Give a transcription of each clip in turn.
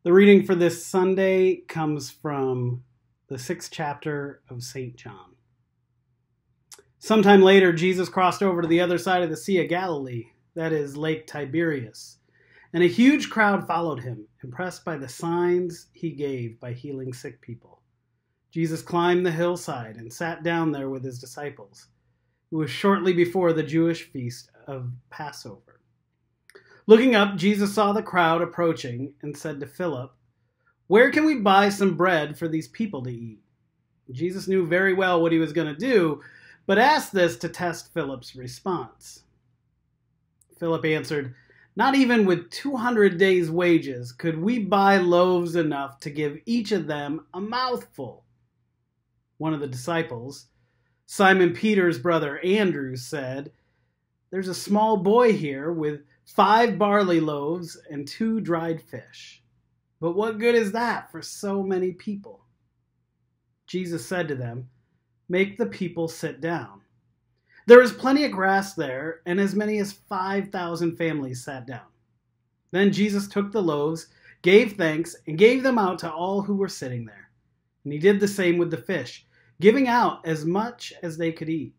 The reading for this Sunday comes from the 6th chapter of St. John. Sometime later, Jesus crossed over to the other side of the Sea of Galilee, that is, Lake Tiberias, and a huge crowd followed him, impressed by the signs he gave by healing sick people. Jesus climbed the hillside and sat down there with his disciples. It was shortly before the Jewish feast of Passover. Looking up, Jesus saw the crowd approaching and said to Philip, "Where can we buy some bread for these people to eat?" Jesus knew very well what he was going to do, but asked this to test Philip's response. Philip answered, "Not even with 200 days' wages could we buy loaves enough to give each of them a mouthful." One of the disciples, Simon Peter's brother Andrew, said, "There's a small boy here with 5 barley loaves and 2 dried fish. But what good is that for so many people?" Jesus said to them, "Make the people sit down." There was plenty of grass there, and as many as 5,000 families sat down. Then Jesus took the loaves, gave thanks, and gave them out to all who were sitting there. And he did the same with the fish, giving out as much as they could eat.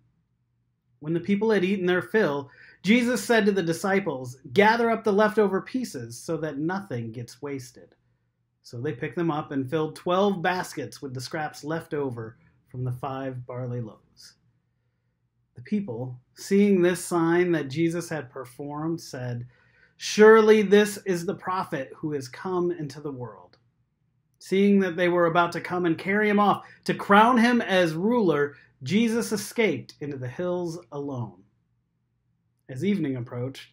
When the people had eaten their fill, Jesus said to the disciples, "Gather up the leftover pieces so that nothing gets wasted." So they picked them up and filled 12 baskets with the scraps left over from the 5 barley loaves. The people, seeing this sign that Jesus had performed, said, "Surely this is the prophet who has come into the world." Seeing that they were about to come and carry him off to crown him as ruler, Jesus escaped into the hills alone. As evening approached,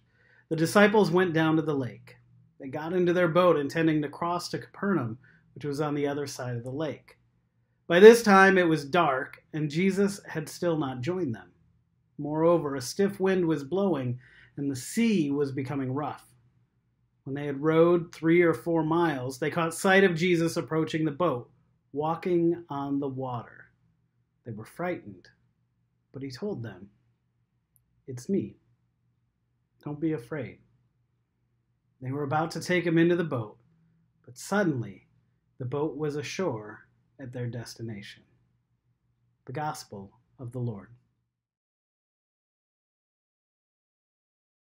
the disciples went down to the lake. They got into their boat, intending to cross to Capernaum, which was on the other side of the lake. By this time it was dark, and Jesus had still not joined them. Moreover, a stiff wind was blowing, and the sea was becoming rough. When they had rowed 3 or 4 miles, they caught sight of Jesus approaching the boat, walking on the water. They were frightened, but he told them, "It's me. Don't be afraid." They were about to take him into the boat, but suddenly the boat was ashore at their destination. The Gospel of the Lord.